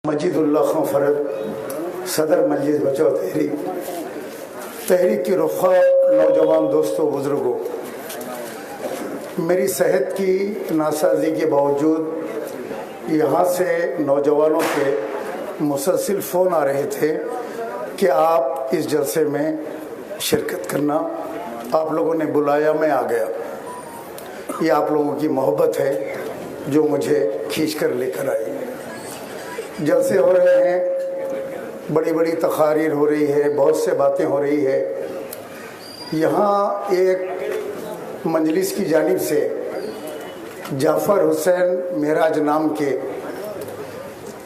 मजीदुल्लाह खां फरद सदर मजलिस बचाओ तहरीक की रुखा नौजवान दोस्तों बुजुर्गों, मेरी सेहत की नासाजी के बावजूद यहाँ से नौजवानों के मुसलसिल फ़ोन आ रहे थे कि आप इस जलसे में शिरकत करना। आप लोगों ने बुलाया, मैं आ गया। ये आप लोगों की मोहब्बत है जो मुझे खींच कर लेकर आई। जलसे हो रहे हैं, बड़ी बड़ी तकारीर हो रही है, बहुत से बातें हो रही है। यहाँ एक मजलिस की जानिब से जाफ़र हुसैन मेराज नाम के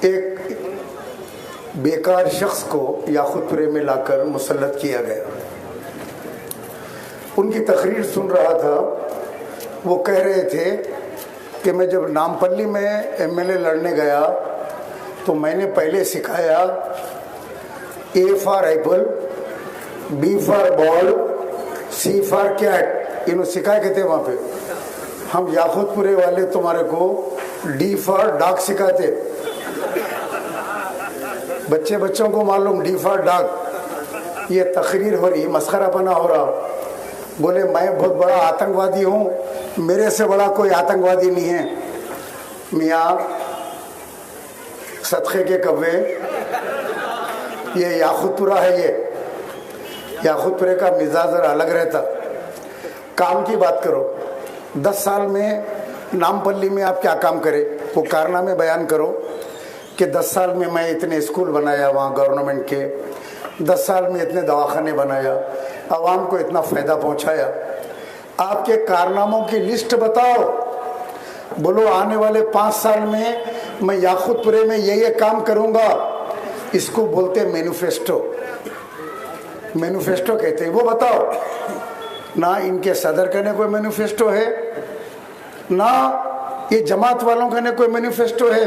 एक बेकार शख्स को याकूतपुरे में लाकर मुसल्लत किया गया। उनकी तकरीर सुन रहा था। वो कह रहे थे कि मैं जब नामपल्ली में एमएलए लड़ने गया तो मैंने पहले सिखाया A for apple, B for ball, C for cat. इन्होंने सिखाए कहते वहाँ पे। हम याकूतपुरे वाले तुम्हारे को डी फॉर डॉग सिखाते। बच्चों को मालूम डी फॉर डॉग। ये तकरीर हो रही, मस्खरापना हो रहा। बोले मैं बहुत बड़ा आतंकवादी हूँ, मेरे से बड़ा कोई आतंकवादी नहीं है। मियाँ सदक़े के कब्वे, ये याकूतपुरा है। ये याकूतपुरे का मिजाज जरा अलग रहता। काम की बात करो। 10 साल में नामपल्ली में आप क्या काम करे, वो कारनामे बयान करो कि 10 साल में मैं इतने स्कूल बनाया वहाँ गवर्नमेंट के, 10 साल में इतने दवाखाने बनाया, आवाम को इतना फ़ायदा पहुँचाया। आपके कारनामों की लिस्ट बताओ। बोलो आने वाले 5 साल में मैं याकूतपुरे में ये काम करूँगा। इसको बोलते मैनिफेस्टो। मैनिफेस्टो कहते हैं। वो बताओ ना। इनके सदर का ने कोई मैनिफेस्टो है, ना ये जमात वालों का ने कोई मैनिफेस्टो है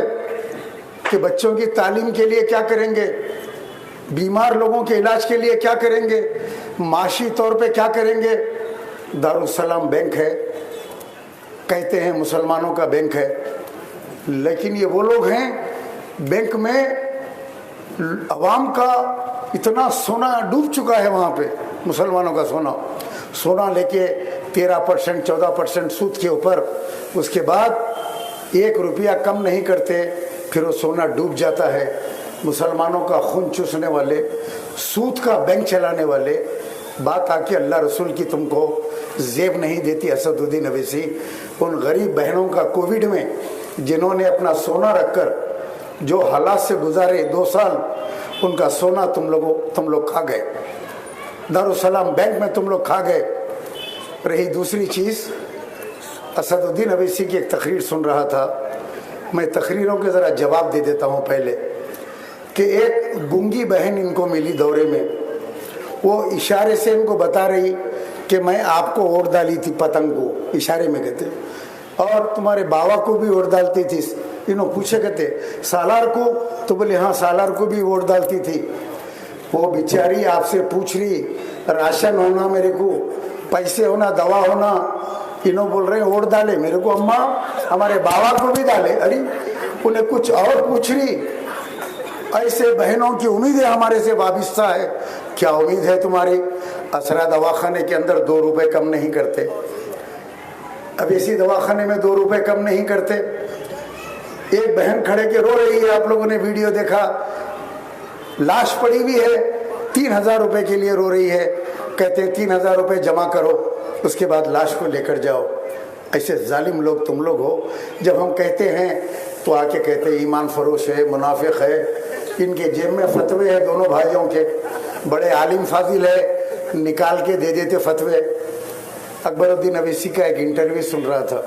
कि बच्चों की तालीम के लिए क्या करेंगे, बीमार लोगों के इलाज के लिए क्या करेंगे, माशी तौर पे क्या करेंगे। दारुस्सलाम बैंक है, कहते हैं मुसलमानों का बैंक है, लेकिन ये वो लोग हैं बैंक में अवाम का इतना सोना डूब चुका है वहाँ पे। मुसलमानों का सोना लेके 13% 14% सूद के ऊपर, उसके बाद 1 रुपया कम नहीं करते, फिर वो सोना डूब जाता है। मुसलमानों का खून चूसने वाले, सूद का बैंक चलाने वाले। बात आके अल्लाह रसूल की तुमको जेब नहीं देती असदुद्दीन अवैसी। उन गरीब बहनों का कोविड में जिन्होंने अपना सोना रखकर जो हालात से गुजारे 2 साल, उनका सोना तुम लोग खा गए। दारुस्सलाम बैंक में तुम लोग खा गए। रही दूसरी चीज़, असदुद्दीन अवैसी की एक तकरीर सुन रहा था। मैं तकरीरों के ज़रा जवाब दे देता हूँ पहले। कि एक गूंगी बहन इनको मिली दौरे में। वो इशारे से इनको बता रही कि मैं आपको वोट डाली थी, पतंग को इशारे में कहते, और तुम्हारे बाबा को भी वोट डालती थी। इन्हों पूछे कहते सालार को, तो बोले हाँ सालार को भी वोट डालती थी। वो बेचारी आपसे पूछ रही राशन होना, मेरे को पैसे होना, दवा होना। इन्हों बोल रहे वोट डाले मेरे को अम्मा, हमारे बाबा को भी डाले। अरे उन्हें कुछ और पूछ रही। ऐसे बहनों की उम्मीद है हमारे से वाबिस्ता है। क्या उम्मीद है तुम्हारी? असरा दवाखाने के अंदर 2 रुपए कम नहीं करते। अब इसी दवाखाने में 2 रुपए कम नहीं करते। एक बहन खड़े के रो रही है, आप लोगों ने वीडियो देखा। लाश पड़ी हुई है, 3000 रुपए के लिए रो रही है। कहते 3000 रुपए जमा करो, उसके बाद लाश को लेकर जाओ। ऐसे जालिम लोग तुम लोग हो। जब हम कहते हैं तो आके कहते ईमान फरोश है, मुनाफिक है। इनके जेब में फतवे हैं दोनों भाइयों के। बड़े आलिम फाजिल है, निकाल के दे देते फतवे। अकबरुद्दीन अवैसी का एक इंटरव्यू सुन रहा था।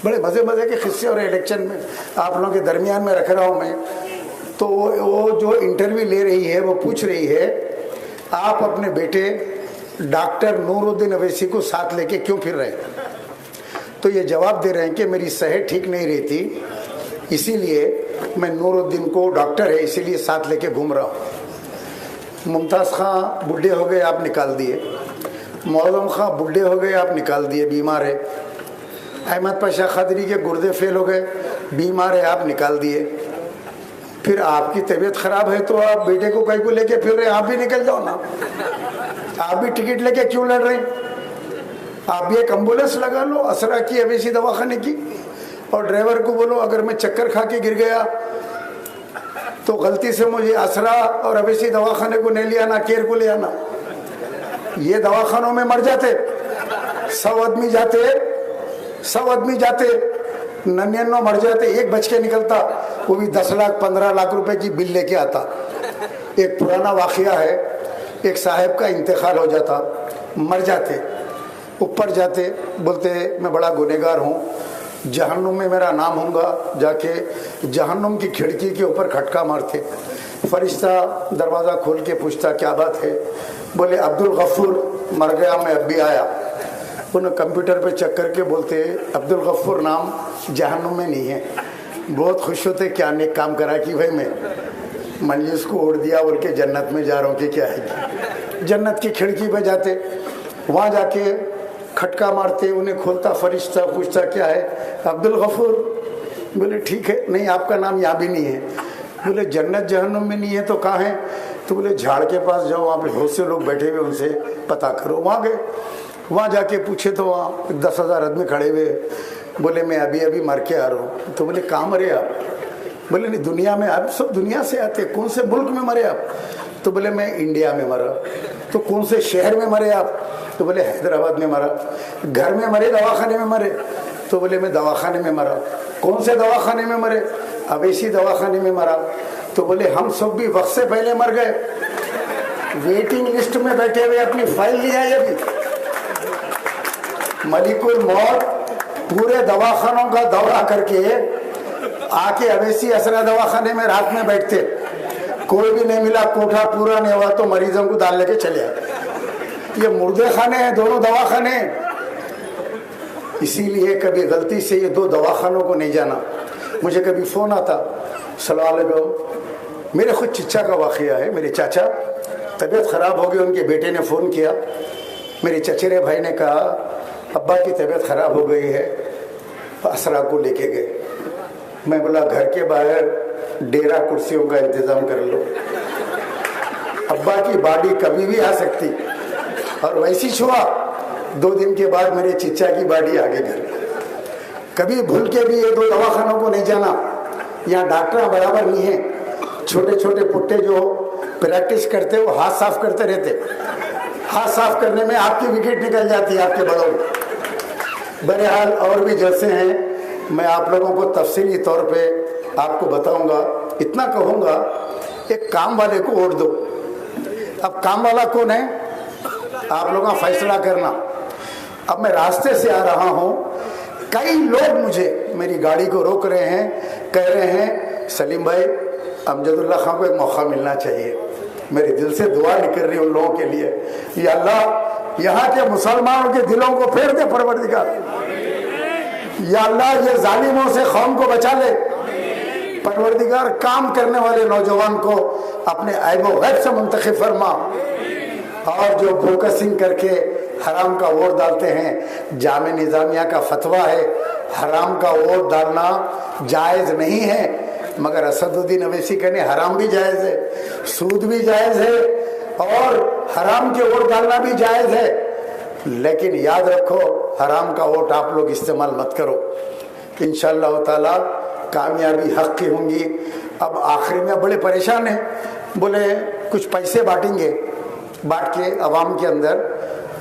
बड़े मज़े के किस्से और इलेक्शन में आप लोगों के दरमियान में रख रहा हूँ मैं। तो वो जो इंटरव्यू ले रही है, वो पूछ रही है आप अपने बेटे डॉक्टर नूरुद्दीन अवैसी को साथ लेके क्यों फिर रहे हैं? तो ये जवाब दे रहे हैं कि मेरी सेहत ठीक नहीं रहती, इसीलिए मैं नूरुद्दीन को, डॉक्टर है इसीलिए साथ लेके घूम रहा हूँ। मुमताज़ खां बुढ़े हो गए, आप निकाल दिए। मौज़म खां बुढ़े हो गए, आप निकाल दिए, बीमार है। अहमद पाशा खदरी के गुर्दे फेल हो गए, बीमार है, आप निकाल दिए। फिर आपकी तबीयत खराब है तो आप बेटे को कहीं को लेके फिर रहे, आप भी निकल जाओ ना। आप भी टिकट लेके क्यों लड़ रहे? आप भी एक एम्बुलेंस लगा लो असरा की अवेसी दवाखाने की, और ड्राइवर को बोलो अगर मैं चक्कर खा के गिर गया तो गलती से मुझे असरा और अवेसी दवाखाने को नहीं ले आना, केयर को ले आना। ये दवाखानों में मर जाते 100 आदमी जाते, 100 आदमी जाते, 99 मर जाते, एक बच के निकलता, वो भी 10 लाख 15 लाख रुपए की बिल लेके आता। एक पुराना वाकया है, एक साहब का इंतकाल हो जाता, मर जाते, ऊपर जाते, बोलते मैं बड़ा गुनहगार हूँ, जहन्नुम में मेरा नाम होगा। जाके जहन्नुम की खिड़की के ऊपर खटका मारते, फरिश्ता दरवाज़ा खोल के पूछता क्या बात है? बोले अब्दुल गफ्फूर मर गया, मैं अब भी आया। उन्हें कंप्यूटर पे चेक करके बोलते अब्दुल गफ्फूर नाम जहन्नुम में नहीं है। बहुत खुश होते, क्या नेक काम करा कि भाई मैं मंजिस को उड़ दिया बोल के जन्नत में जा रहा हूँ कि क्या है। जन्नत की खिड़की पे जाते, वहाँ जाके खटका मारते, उन्हें खोलता फरिश्ता, पूछता क्या है? अब्दुल गफ्फूर। बोले ठीक है, नहीं आपका नाम यहाँ भी नहीं है। बोले जन्नत जहन्नुम में नहीं है तो कहाँ है? तो बोले झाड़ के पास जाओ, वहाँ पे बहुत से लोग बैठे हुए, उनसे पता करो। वहाँ गए, वहाँ जाके पूछे तो वहाँ 10,000 आदमी खड़े हुए। बोले मैं अभी अभी मर के आ रहा हूँ। तो बोले कहाँ मरे आप? बोले नहीं दुनिया में, आप सब दुनिया से आते, कौन से मुल्क में मरे आप? तो बोले मैं इंडिया में मरा। तो कौन से शहर में मरे आप? तो बोले हैदराबाद में मरा। घर में मरे, दवाखाने में मरे? तो बोले मैं दवाखाने में मरा। कौन से दवाखाने में मरे? अवेसी दवाखाने में मरा। तो बोले हम सब भी वक्त से पहले मर गए, वेटिंग लिस्ट में बैठे हुए, अपनी फाइल नहीं आई अभी। मलिकुल मौत पूरे दवाखानों का दौरा करके आके अवेसी असरा दवाखाने में रात में बैठते, कोई भी नहीं मिला, कोठा पूरा नहीं हुआ तो मरीजों को डाल लेके चले आए। ये मुर्दे खाने हैं दोनों दवाखाने। इसीलिए कभी गलती से ये 2 दवाखानों को नहीं जाना। मुझे कभी फोन आता, सलाम अलैकुम, मेरे खुद चिच्चा का वाकया है। मेरे चाचा तबीयत खराब हो गई, उनके बेटे ने फ़ोन किया, मेरे चचेरे भाई ने कहा अब्बा की तबीयत खराब हो गई है, असरा को लेके गए। मैं बोला घर के बाहर डेरा कुर्सियों का इंतजाम कर लो, अब्बा की बाडी कभी भी आ सकती। और वैसी छुआ 2 दिन के बाद मेरे चिच्चा की बाडी आ गई घर। कभी भूल के भी ये 2 दवाखानों को नहीं जाना। यहाँ डॉक्टर बराबर नहीं है, छोटे छोटे पुट्टे जो प्रैक्टिस करते वो हाथ साफ करते रहते, हाथ साफ करने में आपकी विकेट निकल जाती है आपके बड़ों में। बहरहाल और भी जैसे हैं, मैं आप लोगों को तफसीली तौर पे आपको बताऊंगा। इतना कहूंगा, एक काम वाले को वोट दो। अब काम वाला कौन है आप लोगों का फैसला करना। अब मैं रास्ते से आ रहा हूं, कई लोग मुझे मेरी गाड़ी को रोक रहे हैं, कह रहे हैं सलीम भाई अमजदुल्ला खान को एक मौका मिलना चाहिए। मेरे दिल से दुआ निकल रही उन लोगों के लिए, या अल्लाह यहाँ के मुसलमानों के दिलों को फेर दे परवरदिगार, या अल्लाह ये जालिमों से कौम को बचा ले परवरदिगार। काम करने वाले नौजवान को अपने ऐबो गैब से मुंतखब फरमा, और जो फोकसिंग करके हराम का वोट डालते हैं, जामे निजामिया का फतवा है हराम का वोट डालना जायज़ नहीं है, मगर असदुद्दीन अवैसी कहने हराम भी जायज़ है, सूद भी जायज़ है, और हराम के वोट डालना भी जायज़ है। लेकिन याद रखो हराम का वोट आप लोग इस्तेमाल मत करो। इंशाअल्लाह ताला कामयाबी हक की होंगी। अब आखिरी में बड़े परेशान हैं, बोले कुछ पैसे बांटेंगे, बांट के अवाम के अंदर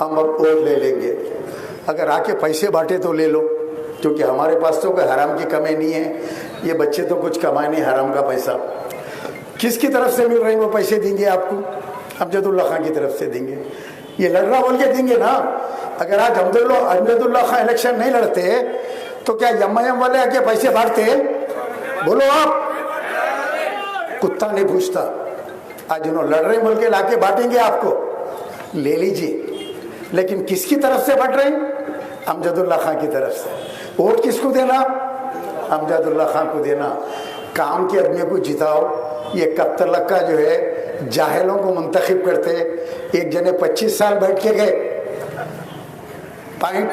हम अब वोट ले लेंगे। अगर आके पैसे बांटे तो ले लो, क्योंकि हमारे पास तो कोई हराम की कमी नहीं है। ये बच्चे तो कुछ कमाए नहीं हराम का पैसा। किसकी तरफ से मिल रहे हैं वो पैसे देंगे आपको? अमजदुल्ला खान की तरफ से देंगे। ये लड़ रहा बोल के देंगे ना। अगर आज अमजदुल्ला खान इलेक्शन नहीं लड़ते तो क्या एम वाले आके पैसे बांटते? बोलो आप। कुत्ता नहीं पूछता। आज उन्होंने लड़ रहे बोल के लाके बांटेंगे आपको, ले लीजिए। लेकिन किसकी तरफ से बांट रहे हैं? अमजदुल्ला खान की तरफ से। वोट किसको देना? अमजदुल्ला खान को देना। काम के आदमी को जिताओ। ये कब तक का जो है जाहिलों को मुंतखब करते। एक जने 25 साल बैठ के गए, पॉइंट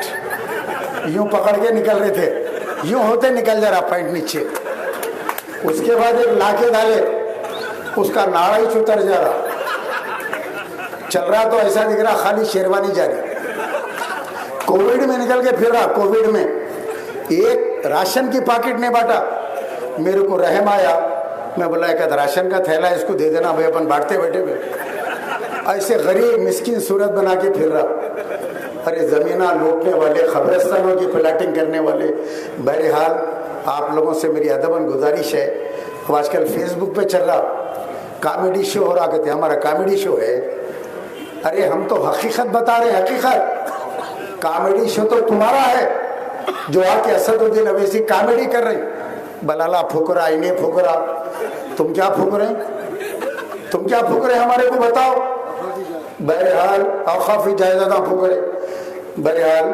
यूं पकड़ के निकल रहे थे, यूं होते निकल जा रहा पॉइंट नीचे। उसके बाद एक लाके डाले, उसका नाड़ा ही चुतर जा रहा, चल रहा तो ऐसा दिख रहा खाली शेरवानी जा रही। कोविड में निकल के फिर रहा, कोविड में एक राशन की पैकेट नहीं बांटा, मेरे को रहम आया, मैं बोला एक राशन का थैला इसको दे देना भाई, अपन बांटते बैठे हुए। ऐसे गरीब मिस्किन सूरत बना के फिर रहा। अरे जमीना लूटने वाले, खबरस्तानों की प्लाटिंग करने वाले। बहरहाल आप लोगों से मेरी अदबन गुजारिश है, तो आजकल फेसबुक पे चल रहा कॉमेडी शो हो रहा, कहते हमारा कॉमेडी शो है। अरे हम तो हकीकत बता रहे हैं, हकीकत। कॉमेडी शो तो तुम्हारा है जो आके असदुद्दीन अवैसी कॉमेडी कर रहे, बलाला फुकरा, इन्हें फुकरा। तुम क्या फूक रहे, तुम क्या फूक रहे हमारे को बताओ। बहरहाल औकाफी जायदादा फूक रहे। बहरहाल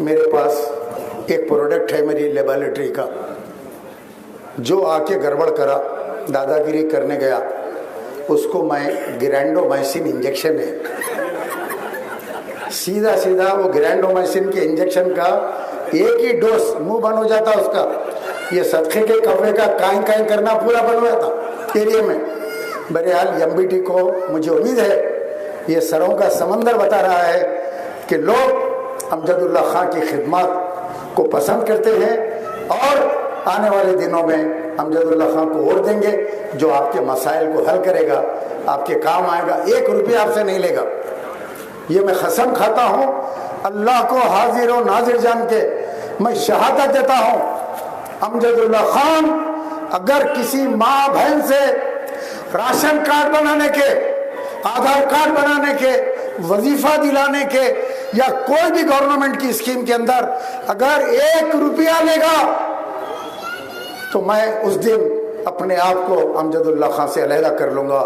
मेरे पास एक प्रोडक्ट है मेरी लेबोरेटरी का, जो आके गड़बड़ करा, दादागिरी करने गया, उसको मैं ग्रैंडोमाइसिन इंजेक्शन है, सीधा सीधा वो ग्रैंडोमाइसिन के इंजेक्शन का एक ही डोज मुंह बंद हो जाता उसका। ये सदके के कपड़े का काई काई करना पूरा बन हुआ था एरिया में। बहरहाल एमबीटी को मुझे उम्मीद है ये सरों का समंदर बता रहा है कि लोग अमजदुल्ला खान की खिदमत को पसंद करते हैं और आने वाले दिनों में अमजदुल्ला खान को वोट देंगे, जो आपके मसाइल को हल करेगा, आपके काम आएगा, 1 रुपया आपसे नहीं लेगा। ये मैं कसम खाता हूँ अल्लाह को हाजिर और नाजिर जान के मैं शहादत देता हूँ, अमजदुल्ला खान अगर किसी माँ बहन से राशन कार्ड बनाने के, आधार कार्ड बनाने के, वजीफा दिलाने के या कोई भी गवर्नमेंट की स्कीम के अंदर अगर 1 रुपया लेगा तो मैं उस दिन अपने आप को अमजदुल्ला खान से अलहदा कर लूंगा।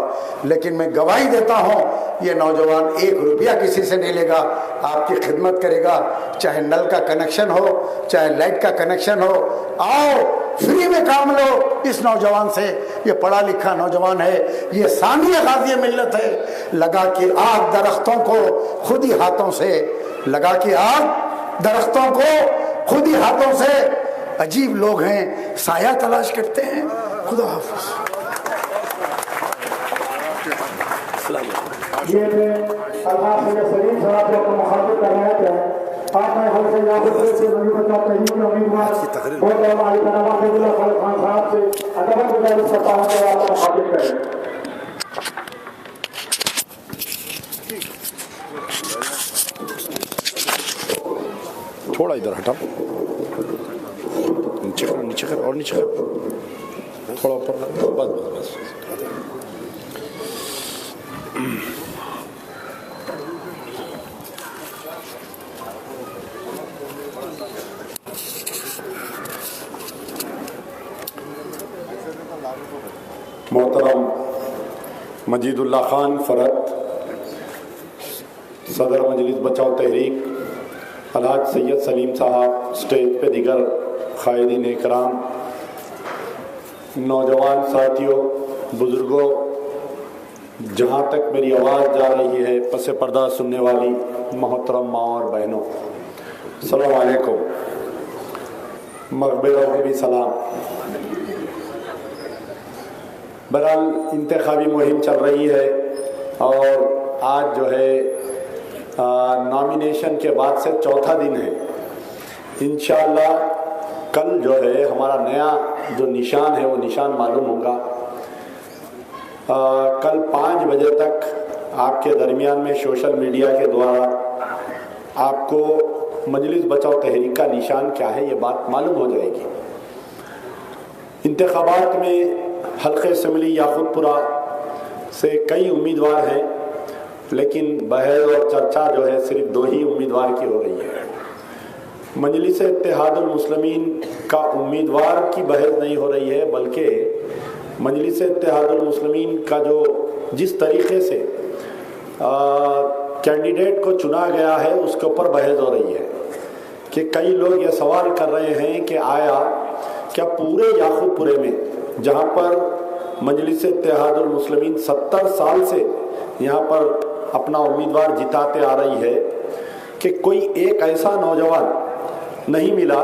लेकिन मैं गवाही देता हूं ये नौजवान 1 रुपया किसी से नहीं लेगा, आपकी खिदमत करेगा, चाहे नल का कनेक्शन हो, चाहे लाइट का कनेक्शन हो, आओ फ्री में काम लो इस नौजवान से। ये पढ़ा लिखा नौजवान है, ये सानिया गाज़ी मिल्लत है। लगा के आग दरख्तों को खुद ही हाथों से, लगा के आग दरख्तों को खुद ही हाथों से। अजीब लोग हैं, साया तलाश करते हैं। खुदा हाफिज़। ये अल्लाह से सलीम साहब को मुखातिब कर रहे थे। आज मैं हल्के याद से नबी बचा कहीं के उम्मीदवार बहुत हमारे जनाब अब्दुल्ला खान साहब से अदब गुजारिश करता हूं कि आप मुखातिब करें। थोड़ा इधर हटा, नीचे कर, नीचे कर और नीचे कर, थोड़ा ऊपर, बस बस बस। मोहतरम मजीदुल्ला खान फरत, सदर मजलिस बचाओ तहरीक, अलहाज सैयद सलीम साहब, स्टेज पे दिगर कायदीन इकराम, नौजवान साथियों, बुज़ुर्गों, जहाँ तक मेरी आवाज़ जा रही है, पसे पर्दा सुनने वाली मोहतरम माँ और बहनों, अस्सलाम वालेकुम, मक़बरों को भी सलाम। बहरहाल इंतखाबी मुहिम चल रही है और आज जो है नॉमिनेशन के बाद से चौथा दिन है। इंशाअल्लाह कल जो है हमारा नया जो निशान है वो निशान मालूम होगा। कल 5 बजे तक आपके दरमियान में सोशल मीडिया के द्वारा आपको मजलिस बचाओ तहरीक का निशान क्या है ये बात मालूम हो जाएगी। इंतखाबात में हल्के असम्बली याकूतपुरा से कई उम्मीदवार हैं, लेकिन बहस और चर्चा जो है सिर्फ 2 ही उम्मीदवार की हो रही है। मजलिस इत्तेहादुल मुस्लिमीन का उम्मीदवार की बहस नहीं हो रही है, बल्कि मजलिस इत्तेहादुल मुस्लिमीन का जो जिस तरीके से कैंडिडेट को चुना गया है उसके ऊपर बहस हो रही है कि कई लोग ये सवाल कर रहे हैं कि आया क्या पूरे याकूतपुरे में, जहाँ पर मजलिस इत्तेहादुल मुस्लिमीन 70 साल से यहाँ पर अपना उम्मीदवार जिताते आ रही है, कि कोई एक ऐसा नौजवान नहीं मिला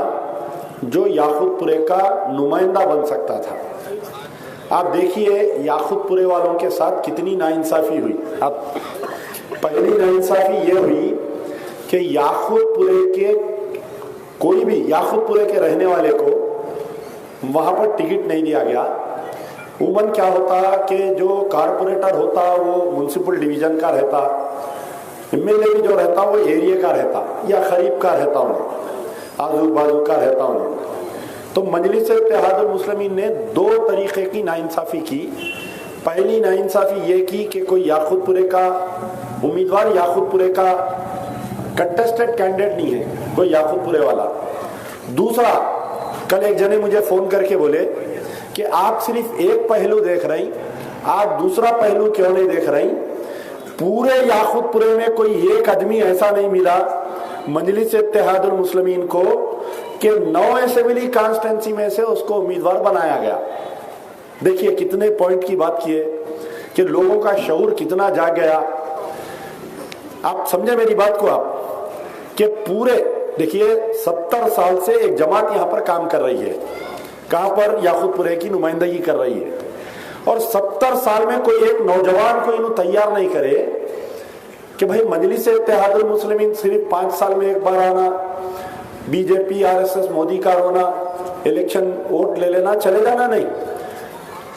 जो याकूतपुरे का नुमाइंदा बन सकता था। आप देखिए याकूतपुरे वालों के साथ कितनी नाइंसाफी हुई। अब पहली नाइंसाफी ये हुई कि याकूतपुरे के कोई भी याकूतपुरे के रहने वाले को वहां पर टिकट नहीं दिया गया। उमन क्या होता कि जो कारपोरेटर होता वो म्युनिसिपल डिवीजन का रहता, एमएलए भी जो रहता वो एरिया का रहता या करीब का रहता, उन्हें आजू बाजू का रहता उन्हें। तो मजलिस इत्तेहादुल मुस्लिमीन ने दो तरीके की नाइंसाफी की। पहली नाइंसाफी ये की कि कोई याकूतपुरे का उम्मीदवार याकूतपुरे का कंटेस्टेड कैंडिडेट नहीं है, कोई याकूतपुरे वाला। दूसरा, कल एक जने मुझे फोन करके बोले कि आप सिर्फ एक पहलू देख रही, आप दूसरा पहलू क्यों नहीं देख रही। पूरे याकूतपुरे में कोई एक आदमी ऐसा नहीं मिला मजलिस इत्तेहादुल मुस्लिमीन को कि 9 असेंबली कॉन्स्टिट्यूंसी में से उसको उम्मीदवार बनाया गया। देखिए कितने पॉइंट की बात की है कि लोगों का शऊर कितना जाग गया। आप समझे मेरी बात को आप कि पूरे देखिए 70 साल से एक जमात यहां पर काम कर रही है, कहां पर याकूतपुरे की नुमाइंदगी कर रही है, और 70 साल में कोई एक नौजवान को इन्हों तैयार नहीं करे कि भाई मजलिस इत्तेहादुल मुस्लिमीन सिर्फ 5 साल में एक बार आना, बीजेपी आरएसएस मोदी का रोना, इलेक्शन वोट ले लेना चले जाना नहीं।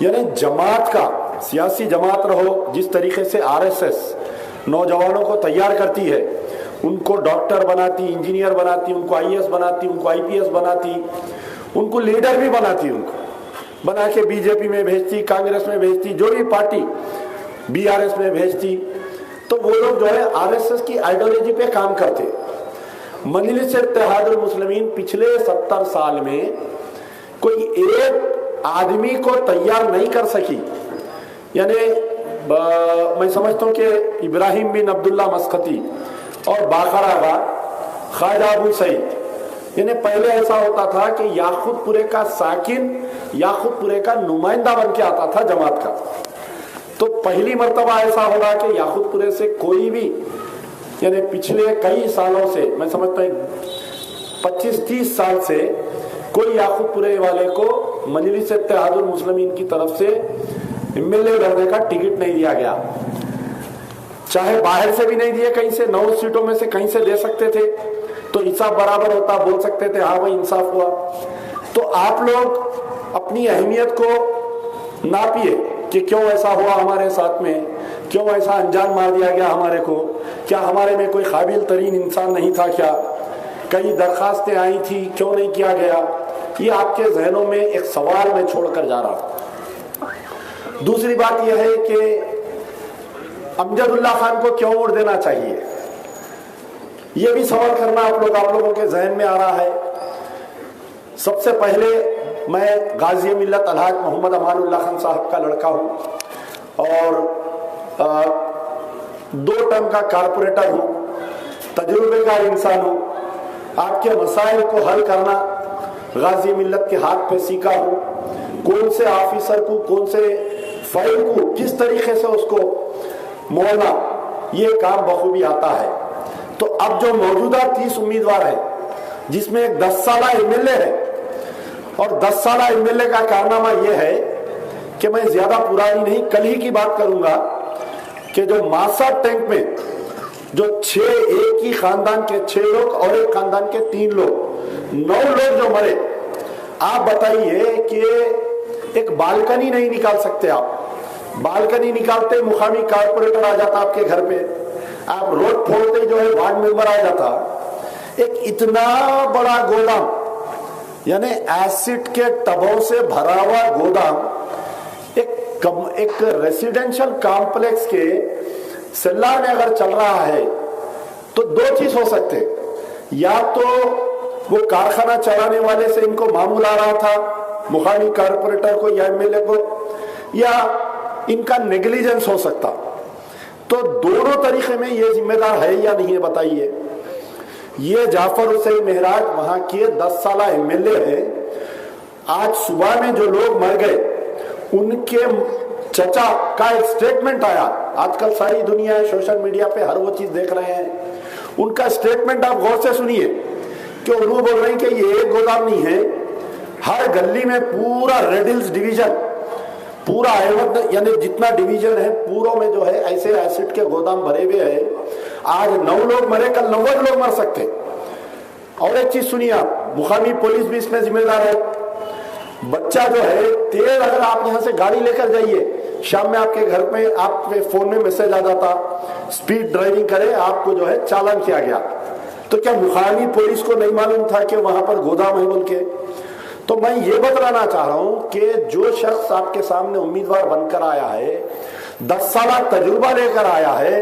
यानी जमात का सियासी जमात रहो, जिस तरीके से आरएसएस नौजवानों को तैयार करती है, उनको डॉक्टर बनाती, इंजीनियर बनाती, उनको आईएएस बनाती, उनको आईपीएस बनाती, उनको लीडर भी बनाती, उनको बना के बीजेपी में भेजती, कांग्रेस में भेजती, जो भी पार्टी बीआरएस में भेजती। तो वो लोग जो है आरएसएस की आइडियोलॉजी पे काम करते। मजलिस इत्तेहादुल मुस्लिमीन पिछले 70 साल में कोई एक आदमी को तैयार नहीं कर सकी। यानी मैं समझता हूं कि इब्राहिम बिन अब्दुल्ला मस्कती और बाखरा का ख्वाजा अबू सईद, यानी पहले ऐसा होता था कि याकूतपुरे का साकिन याकूतपुरे का नुमाइंदा बन के आता था जमात का। तो पहली मर्तबा ऐसा होगा कि याकूतपुरे से कोई भी, यानी पिछले कई सालों से, मैं समझता हूँ 25-30 साल से कोई याकूतपुरे वाले को मजलिस इत्तेहादुल मुस्लिमीन की तरफ से एमएलए बनने का टिकट नहीं दिया गया। चाहे बाहर से भी नहीं दिए, कहीं से 9 सीटों में से कहीं से दे सकते थे तो हिसाब बराबर होता, बोल सकते थे हाँ भाई इंसाफ हुआ। तो आप लोग अपनी अहमियत को नापिए कि क्यों ऐसा हुआ हमारे साथ में, क्यों ऐसा अनजान मार दिया गया हमारे को, क्या हमारे में कोई काबिल तरीन इंसान नहीं था, क्या कई दरखास्तें आई थी, क्यों नहीं किया गया। ये आपके जहनों में एक सवाल मैं छोड़कर जा रहा हूं। दूसरी बात यह है कि अमजदुल्ला खान को क्यों वोट देना चाहिए, यह भी सवाल करना आप लोगों के जहन में आ रहा है। सबसे पहले मैं गाजी मिल्लत अलहाज मोहम्मद अमानुल्लाह खान साहब का लड़का हूं और 2 टर्म का कारपोरेटर हूं, तजुर्बेकार इंसान हूं। आपके मसाइल को हल करना गाजी मिल्लत के हाथ पे सीखा हूं। कौन से ऑफिसर को, कौन से फाइल को किस तरीके से उसको मोड़ना, ये काम बखूबी आता है। तो अब जो मौजूदा 30 उम्मीदवार है, जिसमें एक 10 साल एमएलए है, और 10 साल एमएलए का कारनामा यह है कि मैं ज्यादा पुरानी नहीं, कल ही की बात करूंगा कि जो मासा टैंक में जो 6 एक ही खानदान के 6 लोग और एक खानदान के 3 लोग 9 लोग जो मरे, आप बताइए कि एक बालकनी नहीं निकाल सकते। आप बालकनी निकालते मुकामी कारपोरेटर आ जाता आपके घर पे, आप रोड फोड़ते जो है वार्ड मेंबर आ जाता। एक इतना बड़ा गोदाम, यानी एसिड के टबों से भरा हुआ गोदाम एक रेसिडेंशियल कॉम्प्लेक्स के सेल्लार में अगर चल रहा है तो 2 चीज हो सकते, या तो वो कारखाना चलाने वाले से इनको मामूल आ रहा था, मुकामी कारपोरेटर को या एमएलए को, या इनका नेग्लिजेंस हो सकता। तो दोनों तरीके में ये जिम्मेदार है या नहीं है बताइए। ये जाफर हुसैन मेहराज वहां के 10 साल एमएलए है। आज सुबह में जो लोग मर गए उनके चचा का एक स्टेटमेंट आया। आजकल सारी दुनिया सोशल मीडिया पे हर वो चीज देख रहे हैं। उनका स्टेटमेंट आप गौर से सुनिए कि उन्होंने बोल रहे हैं कि ये एक गोदाम नहीं है, हर गली में पूरा रेड हिल्स डिवीजन पूरा अहमद यानी जितना डिवीजन है पूरों में जो है ऐसे एसिड के गोदाम भरे हुए हैं। आज 9 लोग मरे, कल 90 लोग मर सकते। और एक चीज सुनिए आप, मुकामी पुलिस भी इसमें जिम्मेदार है। बच्चा जो है तेज, अगर आप यहां से गाड़ी लेकर जाइए, शाम में आपके घर में आपके फोन में मैसेज आ जाता स्पीड ड्राइविंग करे, आपको जो है चालान किया गया। तो क्या मुकामी पुलिस को नहीं मालूम था कि वहां पर गोदाम है बोल के? तो मैं ये बतलाना चाह रहा हूं कि जो शख्स आपके सामने उम्मीदवार बनकर आया है, 10 साल तजुर्बा लेकर आया है,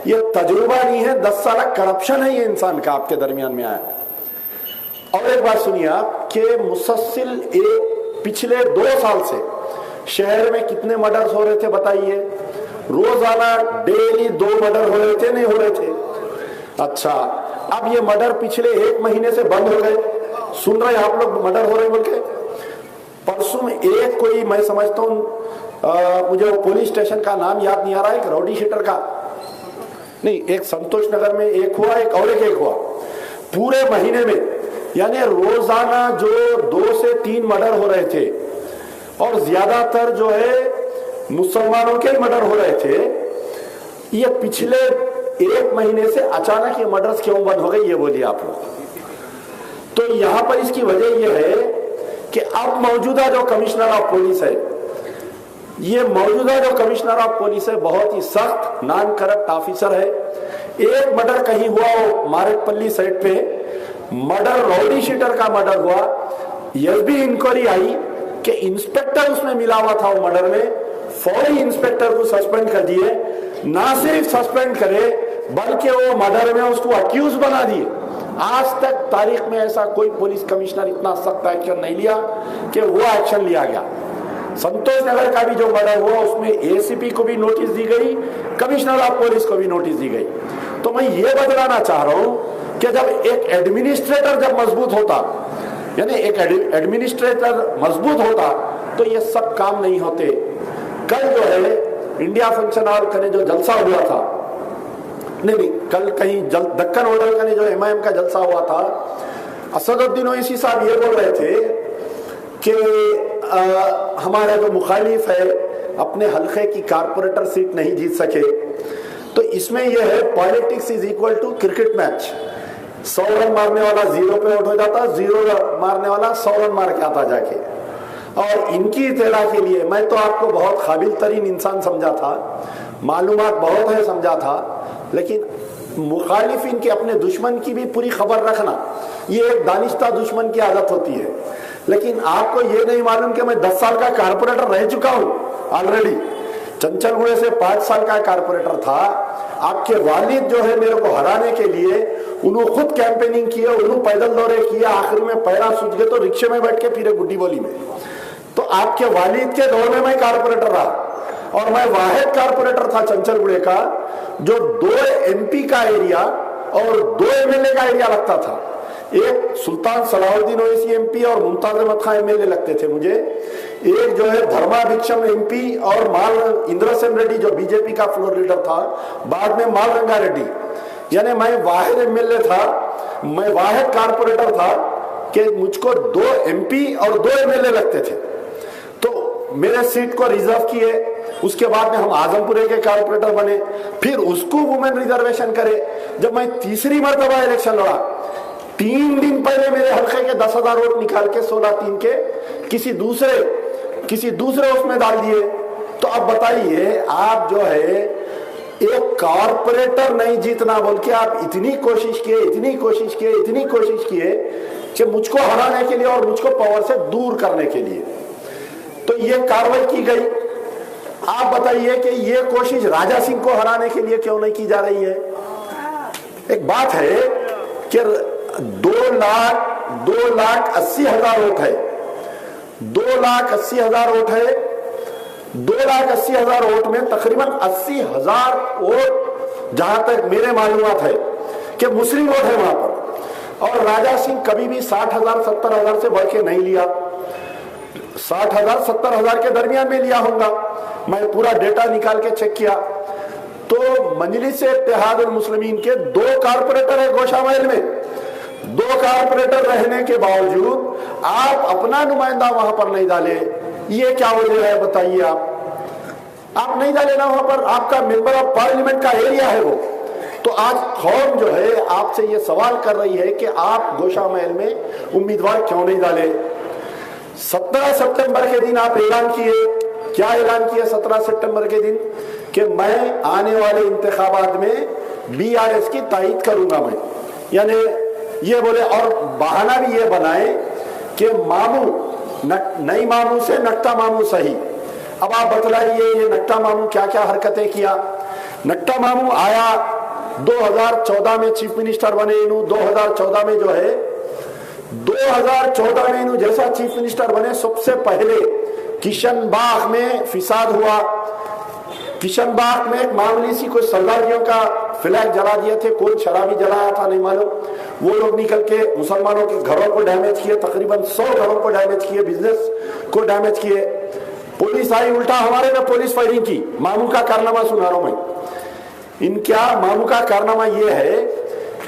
ये तजुर्बा नहीं है, 10 साल करप्शन है ये इंसान का आपके दरमियान में आया। और एक बात सुनिए आप कि मुसलसल पिछले 2 साल से शहर में कितने मर्डर्स हो रहे थे बताइए? रोजाना डेली 2 मर्डर हो रहे थे, नहीं हो रहे थे? अच्छा, अब ये मर्डर पिछले 1 महीने से बंद हो गए। सुन रहे आप लोग मर्डर हो रहे बोल के? परसों में एक कोई, मैं समझता हूं मुझे वो पुलिस स्टेशन का नाम याद नहीं आ रहा है, एक राउडी शीटर का नहीं, एक संतोष नगर में एक हुआ, एक और एक हुआ पूरे महीने में। यानी रोजाना जो 2 से 3 मर्डर हो रहे थे और ज्यादातर जो है मुसलमानों के मर्डर हो रहे थे। ये पिछले 1 महीने से अचानक ये मर्डर्स क्यों बंद हो गए, ये बोलिए आप लोग। तो यहां पर इसकी वजह यह है कि अब मौजूदा जो कमिश्नर ऑफ पुलिस है, ये मौजूदा जो कमिश्नर ऑफ पुलिस है बहुत ही सख्त नॉन करप्ट ऑफिसर है। एक मर्डर कहीं हुआ हो मारेकपल्ली साइड पे, मर्डर राउडी शीटर का मर्डर हुआ, यह भी इंक्वायरी आई कि इंस्पेक्टर उसमें मिला हुआ था वो मर्डर में, फौरी इंस्पेक्टर को सस्पेंड कर दिए। ना सिर्फ सस्पेंड करे बल्कि वो मर्डर में उसको अक्यूज बना दिए। आज तक तारीख में ऐसा कोई पुलिस कमिश्नर इतना सख्त एक्शन नहीं लिया कि वो एक्शन लिया गया। संतोष नगर का भी जो मर्डर हुआ उसमें एसीपी को भी नोटिस दी गई, कमिश्नर ऑफ पुलिस को भी नोटिस दी गई। तो मैं ये बतलाना चाह रहा हूं कि जब एक एडमिनिस्ट्रेटर जब मजबूत होता, यानी एक एडमिनिस्ट्रेटर मजबूत होता, तो ये सब काम नहीं होते। कल जो है इंडिया फंक्शन हॉल का जो जलसा हुआ था, नहीं कल कहीं दक्कन होटल का जो एमआईएम का जलसा हुआ था, असदुद्दीन ओवैसी साहब ये बोल रहे थे कि हमारा जो मुखालिफ है अपने हल्के की कारपोरेटर सीट नहीं जीत सके। तो इसमें यह है politics is equal to cricket match. 100 run मारने वाला 0 पे आउट हो जाता, 0 मारने वाला 100 रन मार के आता जाके। और इनकी इत्तेला के लिए मैं तो आपको बहुत काबिल तरीन इंसान समझा था, मालूमात बहुत है समझा था, लेकिन मुखालिफिन के अपने दुश्मन की भी पूरी खबर रखना ये एक दानिश्ता दुश्मन की आदत होती है। लेकिन आपको ये नहीं मालूम कि मैं 10 साल का कारपोरेटर रह चुका हूं ऑलरेडी। चंचलगुड़े से 5 साल का कारपोरेटर था। आपके वालिद जो है मेरे को हराने के लिए उन्होंने खुद कैंपेनिंग किए, उन्होंने पैदल दौरे किए, आखिर में पैरा सूझ गए तो रिक्शे में बैठ के फिरे गुड्डी बोली में। तो आपके वालिद के दौर में मैं कारपोरेटर रहा और मैं वाहिद कारपोरेटर था चंचलगुड़े का जो 2 एमपी का एरिया और 2 एमएलए का एरिया लगता था। एक सुल्तान सलाहुद्दीन ओवैसी एमपी और मुमताज अहमद खान एमएलए लगते थे मुझे। एक जो है धर्मा भिक्षम एमपी और माल इंद्रसेन रेड्डी जो बीजेपी का फ्लोर लीडर था, बाद में माल रंगा रेड्डी। यानी मैं वाहिद एमएलए था, मैं वाहिद कारपोरेटर था कि मुझको 2 एमपी और 2 एमएलए लगते थे। तो मेरे सीट को रिजर्व किए, उसके बाद में हम आजमपुरे के कारपोरेटर बने, फिर उसको वुमेन रिजर्वेशन करे। जब मैं तीसरी मर्तबा इलेक्शन लड़ा, 3 दिन पहले मेरे हल्के के 10,000 वोट निकाल के 16-3 के किसी दूसरे उसमें डाल दिए। तो अब बताइए आप जो है एक कारपोरेटर नहीं जीतना बोल के आप इतनी कोशिश किए कि मुझको हराने के लिए और मुझको पावर से दूर करने के लिए। तो ये कार्रवाई की गई। आप बताइए कि ये कोशिश राजा सिंह को हराने के लिए क्यों नहीं की जा रही है? एक बात है कि 2,80,000 वोट है, 2,80,000 वोट है। 2,80,000 वोट में तकरीबन 80,000 वोट जहां तक मेरे मालूमात है कि मुस्लिम वोट है वहां पर। और राजा सिंह कभी भी 60,000 70,000 से बढ़ के नहीं लिया। 60,000 70,000 के दरमियान में लिया होगा। मैं पूरा डेटा निकाल के चेक किया तो मजलिस इत्तेहादुल मुस्लिमीन के 2 कारपोरेटर है गोशामहल में। 2 कारपोरेटर रहने के बावजूद आप अपना नुमाइंदा वहां पर नहीं डाले। ये क्या वजह है बताइए आप नहीं डाले ना वहां पर, आपका मेंबर ऑफ पार्लियामेंट का एरिया है वो। तो आज कौम जो है आपसे ये सवाल कर रही है कि आप गोशा महल में उम्मीदवार क्यों नहीं डाले। 17 सितंबर के दिन आप ऐलान किए, क्या ऐलान किया 17 सितंबर के दिन, कि मैं आने वाले इंतखाबात में बीआरएस की तायीद करूंगा मैं, यानी ये बोले, और बहाना भी ये बनाए कि मामू नई मामू से नक्टा मामू सही। अब आप बतलाइए ये नक्टा मामू क्या क्या हरकतें किया। नक्टा मामू आया 2014 में चीफ मिनिस्टर बने, इन्हों 2014 में जो है 2014 में इन्हों जैसा चीफ मिनिस्टर बने, सबसे पहले किशनबाग में फिसाद हुआ। किशनबाग में एक मामूली सी कोई सरदारियों का फ्लैग जला दिए थे, कौन शराबी जलाया था नहीं मालूम, वो लोग निकल के मुसलमानों के घरों को डैमेज किए, तकरीबन 100 घरों को डैमेज किए, बिजनेस को डैमेज किए। पुलिस आई, उल्टा हमारे में पुलिस फायरिंग की। मामू का कारनामा सुना रहा हूं मैं। इनका मामू का कारनामा ये है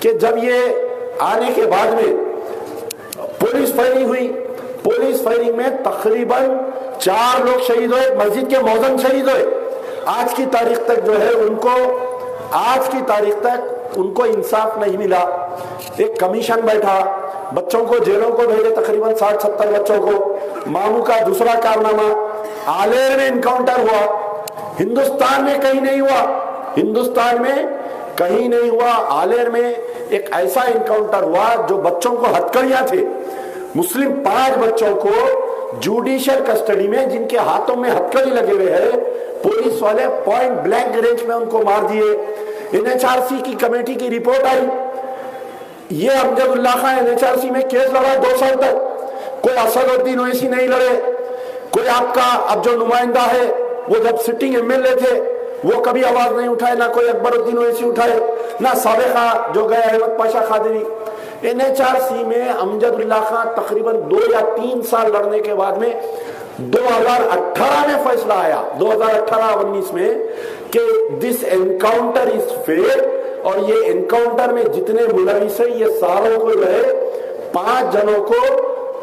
कि जब ये आने के बाद में पुलिस फायरिंग हुई, पुलिस फायरिंग में तकरीबन 4 लोग शहीद हुए, मस्जिद के मौजन शहीद हुए। आज की तारीख तक जो है उनको इंसाफ नहीं मिला। एक कमीशन बैठा, बच्चों को जेलों को भेजे, तकरीबन 60-70 बच्चों को। मामू का दूसरा कारनामा, आलेर में इनकाउंटर हुआ, हिंदुस्तान में कहीं नहीं हुआ, हिंदुस्तान में कहीं नहीं हुआ। आलेर में एक ऐसा इनकाउंटर हुआ जो बच्चों को हथकड़ियां थे, मुस्लिम 5 बच्चों को जुडिशियल कस्टडी में, जिनके हाथों में हथकड़ी लगे हुए हैं, पुलिस वाले पॉइंट ब्लैंक रेंज में उनको मार दिए। एनएचआरसी की कमेटी की रिपोर्ट आई, ये अमजदुल्लाह खान एनएचआरसी में केस लड़ा 2 साल तक, कोई असदुद्दीन ओवैसी नहीं लड़े, कोई आपका अब जो नुमाइंदा है वो जब सिटिंग एमएलए थे वो कभी आवाज नहीं उठाए, ना कोई अकबरुद्दीन ओवैसी उठाए, ना साबिका जो गए अहमद पाशा खादरी। एनएचआरसी में अमजदुल्लाह खान तकरीबन 2 या 3 साल लड़ने के बाद में 2018 में फैसला आया, 2018-19 में, कि दिस एनकाउंटर इज फेयर, और ये एनकाउंटर में जितने मुलविस है ये सारों को जो है 5 जनों को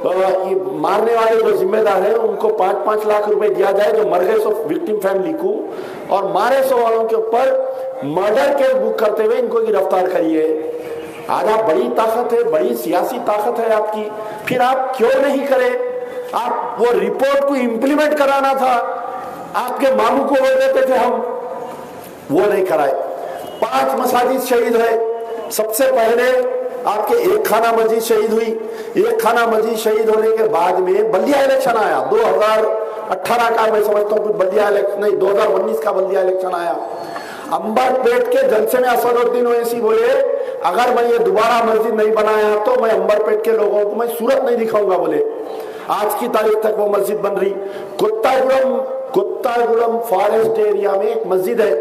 ये मारने वाले जो जिम्मेदार है उनको 5-5 लाख रुपए दिया जाए जो मर गए सो विक्टिम फैमिली को, और मारे सो वालों के ऊपर मर्डर केस बुक करते हुए इनको गिरफ्तार करिए। आज आप बड़ी ताकत है, बड़ी सियासी ताकत है आपकी, फिर आप क्यों नहीं करे? आप वो रिपोर्ट को इंप्लीमेंट कराना था, आपके मामू को बोल देते थे हम, वो नहीं कराए। 5 मसाजिद शहीद है, सबसे पहले आपके एक खाना मस्जिद शहीद हुई। एक खाना मस्जिद शहीद होने के बाद में बल्दिया इलेक्शन आया 2018 का, मैं समझता हूँ कुछ बल्दिया इलेक्शन नहीं, 2019 का बल्दिया इलेक्शन आया। अंबरपेट के जलसे में असदुद्दीन ओवैसी बोले, अगर मैं ये दोबारा मस्जिद नहीं बनाया तो मैं अंबरपेट के लोगों को मैं सूरत नहीं दिखाऊंगा बोले। आज की तारीख तक वो मस्जिद बन रही। कुत्तागुड़म फॉरेस्ट एरिया में एक मस्जिद है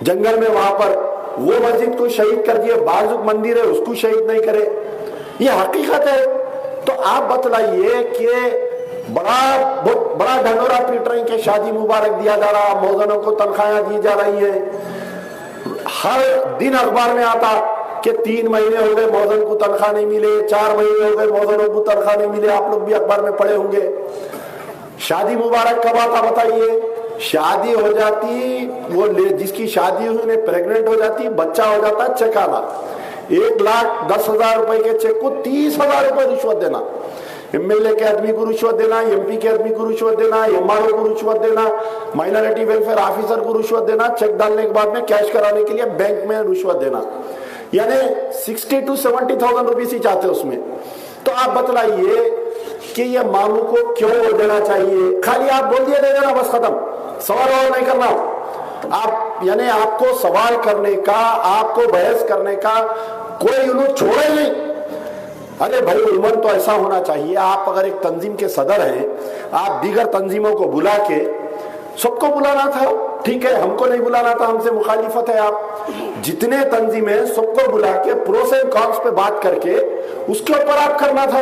जंगल में, वहां पर वो मस्जिद को शहीद कर दिए। बाजुक मंदिर है उसको शहीद नहीं करे, ये हकीकत है। तो आप बतलाइए कि बहुत बड़ा ढंडोरा पीट रहे हैं कि शादी मुबारक दिया जा रहा, मौजनों को तनख्वाहें दी जा रही है। हर दिन अखबार में आता कि 3 महीने हो गए मौजन को तनख्वाह नहीं मिले, 4 महीने हो गए मौजनों को तनख्वाह नहीं मिले। आप लोग भी अखबार में पढ़े होंगे। शादी मुबारक कब आता बताइए? शादी हो जाती, वो जिसकी शादी हुई उन्हें प्रेग्नेंट हो जाती, बच्चा हो जाता, चेक आना। 1,10,000 रुपए के चेक को 30,000 रुपए रिश्वत देना, एमएलए के आदमी को रिश्वत देना, एमपी के आदमी को रिश्वत देना, एमआरओ को रिश्वत देना, माइनॉरिटी वेलफेयर ऑफिसर को रिश्वत देना, चेक डालने के बाद में कैश कराने के लिए बैंक में रिश्वत देना, यानी 60,000 to 70,000 रुपीज ही चाहते उसमें। तो आप बतलाइए कि ये मामू को क्यों देना चाहिए? खाली आप बोल दिए दे देना, बस खत्म, सवाल और नहीं करना। आप यानी आपको सवाल करने का, आपको बहस करने का कोई उन्होंने छोड़े नहीं। अरे भाई उम्र तो ऐसा होना चाहिए, आप अगर एक तंजीम के सदर हैं, आप दीगर तंजीमों को बुला के, सबको बुलाना था, ठीक है, हमको नहीं बुलाना था, हमसे मुखालिफत है। आप जितने तंजीमें सबको बुला के प्रोस एंड कॉन्स पे बात करके उसके ऊपर आप करना था,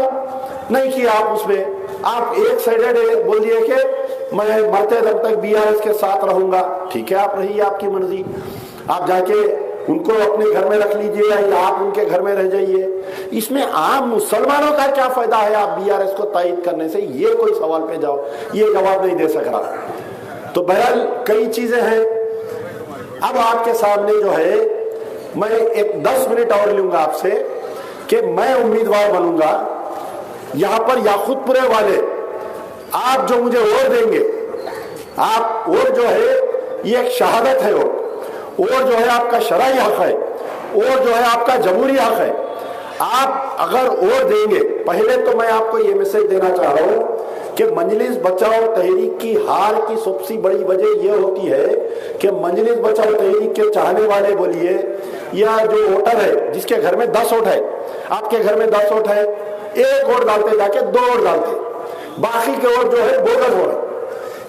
नहीं किया आप। उसमें आप एक साइडेड बोल दिए कि मैं मरते दम तक बीआरएस के साथ रहूंगा, ठीक है, आप रहिए, आपकी मर्जी। आप जाके उनको अपने घर में रख लीजिए या आप उनके घर में रह जाइए। इसमें आम मुसलमानों का क्या फायदा है आप बीआरएस को तायद करने से? ये कोई सवाल पे जाओ, ये जवाब नहीं दे सक रहा। तो बहरहाल कई चीजें हैं। अब आपके सामने जो है मैं एक 10 मिनट और लूंगा आपसे कि मैं उम्मीदवार बनूंगा। यहां पर याकूतपुरे वाले आप जो मुझे वोट देंगे, आप वोट जो है ये एक शहादत है, वोट जो है आपका शरई हक है, वोट जो है आपका जमहूरी हक है। आप अगर वोट देंगे, पहले तो मैं आपको ये मैसेज देना चाह रहा हूं कि मजलिस बचाओ तहरीक की हार की सबसे बड़ी वजह यह होती है कि मजलिस बचाओ तहरीक के चाहने वाले बोलिए या जो वोटर है जिसके घर में 10 वोट है, आपके घर में 10 वोट है, एक वोट डालते जाके 2 वोट डालते, बाकी के वोट जो है बोगस हो रहे।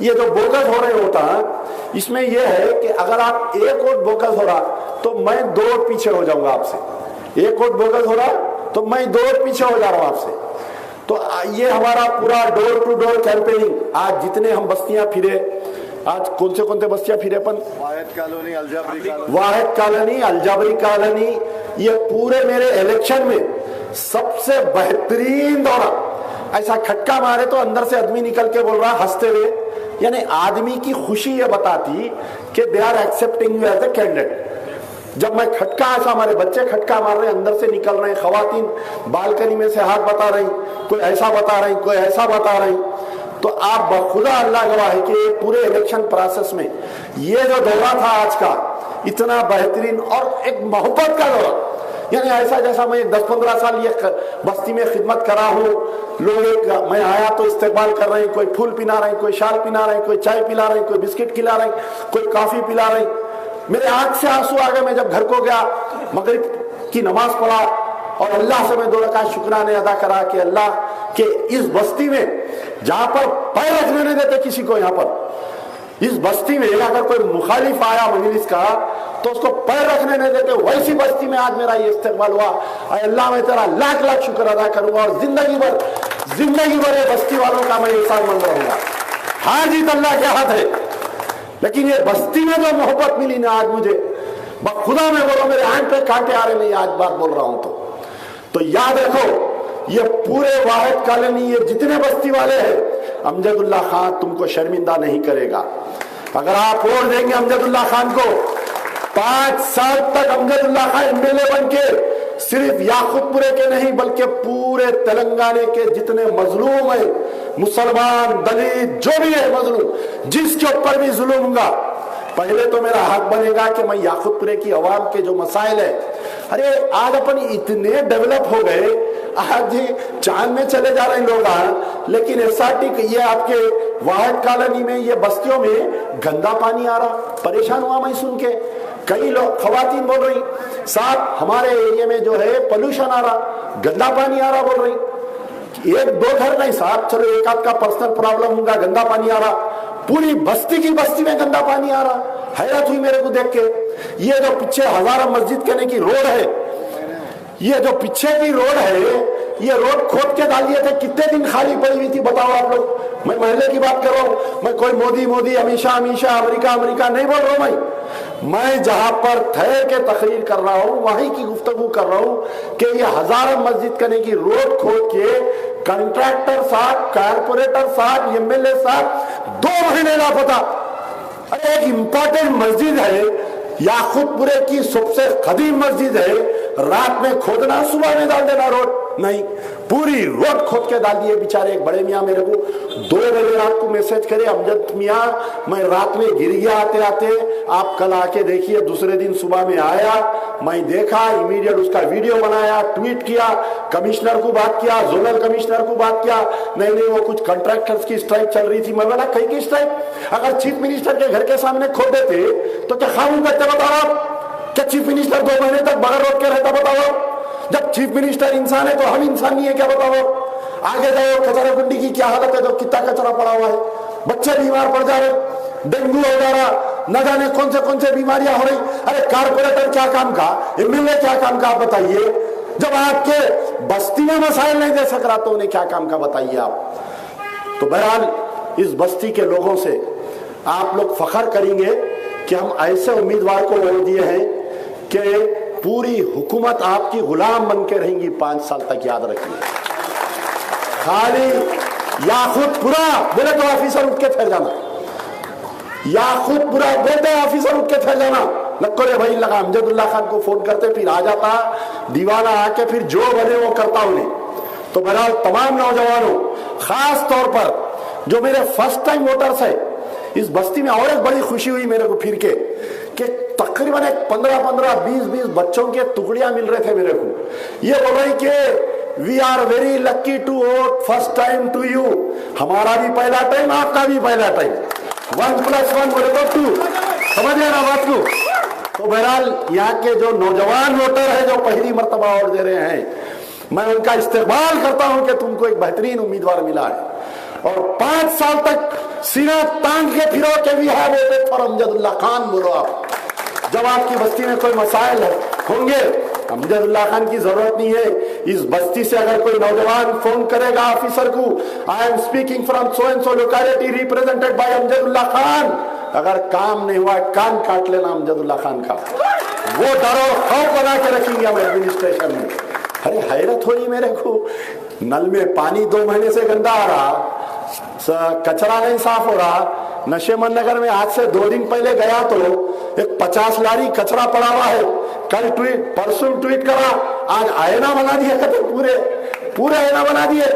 ये जो बोगस हो रहे होता है इसमें यह है कि अगर आप एक वोट बोगस हो रहा तो मैं 2 वोट पीछे हो जाऊंगा आपसे। एक वोट बोगस हो रहा तो मैं 2 वोट पीछे हो जा रहा हूं आपसे। तो ये हमारा पूरा डोर टू डोर कैंपेनिंग, आज जितने हम बस्तियां फिरे, आज कौन से बस्तियां फिरे अपन, वाहिद कॉलोनी, अलजाबरी कॉलोनी, ये पूरे मेरे इलेक्शन में सबसे बेहतरीन दौरा। ऐसा खटका मारे तो अंदर से आदमी निकल के बोल रहा हंसते हुए, यानी आदमी की खुशी ये बताती कि they are accepting you as a candidate. जब मैं खटका, ऐसा हमारे बच्चे खटका मार रहे हैं, अंदर से निकल रहे हैं, खवातीन बालकनी में से हाथ बता रही, कोई ऐसा बता रही, कोई ऐसा बता रही। तो आप बखुदा अल्लाह गवाह है कि पूरे इलेक्शन प्रोसेस में ये जो दौरा था आज का, इतना बेहतरीन और एक मोहब्बत का दौरा, यानी ऐसा जैसा मैं 10-15 साल ये बस्ती में खिदमत करा हूँ। लोग मैं आया तो इस्तेमाल कर रहे हैं, कोई फूल पिला रहे हैं, कोई शाल पिला रहे हैं, कोई चाय पिला रहे हैं, कोई बिस्किट खिला रहे हैं, कोई कॉफी पिला रहे हैं। मेरे आंख से आंसू आ गए। मैं जब घर को गया, मगरिब की नमाज पढ़ा और अल्लाह से मैं 2 रकात शुक्राने अदा करा कि अल्लाह के इस बस्ती में जहां पर पैर रखने नहीं देते किसी को, यहाँ पर इस बस्ती में अगर कोई मुखालिफ आया मजलिस का तो उसको पैर रखने नहीं देते, वैसी बस्ती में आज मेरा ये इस्तेमाल हुआ। अल्लाह मैं तेरा लाख लाख शुक्र अदा करूंगा और जिंदगी भर ये बस्ती वालों का मैं एहसानमंद रहूंगा। हार जीत अल्लाह के हाथ है, लेकिन ये बस्ती में जो मोहब्बत मिली ना आज मुझे, खुदा में बोलो मेरे आंख पे कांटे आ रहे नहीं आज बात बोल रहा हूं तो याद रखो ये पूरे वाहिद कॉलोनी, ये जितने बस्ती वाले हैं, अमजदुल्ला खान तुमको शर्मिंदा नहीं करेगा। अगर आप वोट देंगे अमजदुल्ला खान को, 5 साल तक अमजदुल्ला खान एमएलए बन के सिर्फ याकूतपुरे के नहीं बल्कि पूरे तेलंगाना के जितने मजलूम है, मुसलमान, दलित, जो भी है मजलूम, जिसके ऊपर भी जुल्म होगा, पहले तो मेरा हक बनेगा कि मैं याकूतपुरे की आवाम के जो मसाइल है, अरे आज अपन इतने डेवलप हो गए, आज चांद में चले जा रहे लोग, लेकिन एसआरटी ये आपके वाहिद कॉलोनी में, ये बस्तियों में गंदा पानी आ रहा। परेशान हुआ मैं सुन के, कई लोग खवातीन बोल रही साहब हमारे एरिया में जो है पोल्यूशन आ रहा, गंदा पानी आ रहा बोल रही। 1-2 घर नहीं साहब, चलो एक आध का पर्सनल प्रॉब्लम होगा, गंदा पानी आ रहा, पूरी बस्ती की बस्ती में गंदा पानी आ रहा। हैरत हुई मेरे को देख के। ये जो पीछे हजारा मस्जिद कहने की रोड है, ये जो पीछे की रोड है, ये रोड खोद के डाल दिए थे, कितने दिन खाली पड़ी हुई थी बताओ आप लोग। मैं महल्ले की बात कर रहा हूं, मैं कोई मोदी हमेशा अमेरिका नहीं बोल रहा हूं। मैं जहां पर ठहर के तकरीर कर रहा हूं वहीं की गुफ्तगू कर रहा हूं कि ये हजारा मस्जिद करने की रोड खोद के कॉन्ट्रैक्टर साहब, कारपोरेटर साहब, एमएलए साहब 2 महीने लापता। अरे एक इंपॉर्टेंट मस्जिद है, याकूतपुरे की सबसे कदीम मस्जिद है, रात में खोदना, सुबह में डाल देना रोड नहीं, पूरी रोड खोद के डाल दिए बेचारे। एक बड़े मियाँ मेरे को 2 बजे रात को मैसेज करे, अमजद मियाँ मैं रात में गिर गया आते आते, आप कल आके देखिए। दूसरे दिन सुबह में आया, मैं देखा, इमीडिएट उसका वीडियो बनाया, ट्वीट किया, कमिश्नर को बात किया, जोनल कमिश्नर को बात किया। नहीं वो कुछ कॉन्ट्रैक्टर्स की स्ट्राइक चल रही थी। मैं बोला कहीं की स्ट्राइक? अगर चीफ मिनिस्टर के घर के सामने खोद देते तो क्या कानून करते बताओ? क्या चीफ मिनिस्टर 2 महीने तक बगैर रोक के रहता बताओ? जब चीफ मिनिस्टर इंसान है तो हम इंसान नहीं है क्या बताओ? आगे जाओ, कचरा कुंडी की क्या हालत है, तो कितना कचरा पड़ा हुआ है, बच्चे बीमार पड़ जा रहे, डेंगू हो जा रहा, न जाने कौन से बीमारियां हो रही। अरे कारपोरेटर क्या काम का, एमएलए क्या काम का, आप बताइए। जब आपके बस्ती में मसाइल नहीं दे सक रहा तो उन्हें क्या काम का बताइए आप। तो बहरहाल इस बस्ती के लोगों से आप लोग फख्र करेंगे कि हम ऐसे उम्मीदवार को वोट दिए हैं कि पूरी हुकूमत आपकी गुलाम बन के रहेंगी 5 साल तक, याद रखिए। खाली याकूतपुरा बोले तो ऑफिसर उठ के ठहर जाना, याकूतपुरा बोलते ऑफिसर उठ के ठहर जाना। नक्को रे भाई लगा अमजदुल्ला खान को फोन करते, फिर आ जाता दीवाना आके फिर जो बने वो करता उन्हें। तो बहरहाल तमाम नौजवानों, खास तौर पर जो मेरे फर्स्ट टाइम वोटर्स है इस बस्ती में, और एक बड़ी खुशी हुई मेरे को फिर के कि तकरीबन 15-15, 20-20 बच्चों के टुकड़ियां मिल रहे थे मेरे को। ये बोल रही कि we are very lucky to vote first time to you. हमारा भी पहला टाइम, आपका भी पहला टाइम। 1+1 बोले तो 2, समझ गए ना बात को। तो बहरहाल यहाँ के जो नौजवान वोटर है जो पहली मर्तबा वोट दे रहे हैं, मैं उनका इस्तेमाल करता हूं कि तुमको एक बेहतरीन उम्मीदवार मिला है और 5 साल तक सीना तान के फिरो के भी है वोटेड फॉर अमजदुल्ला खान बोलो आप। जब आपकी बस्ती में कोई मसाइल होंगे, अमजदुल्ला खान की जरूरत नहीं है। इस बस्ती से अगर कोई नौजवान फोन करेगा ऑफिसर को, I am speaking from so and so locality represented by Amjadullah Khan, अगर काम नहीं हुआ कान काट लेना अमजदुल्ला खान का। वो डरो खौफ बना के रखेंगे हम एडमिनिस्ट्रेशन में। अरे हैरत हो रही मेरे को, नल में पानी 2 महीने से गंदा आ रहा, कचरा नहीं साफ हो रहा। नशेमंद नगर में आज से 2 दिन पहले गया तो एक 50 लारी कचरा पड़ा हुआ है। कल ट्वीट, परसों ट्वीट करा, आज आईना बना दिए, कहते पूरे आईना बना दिए।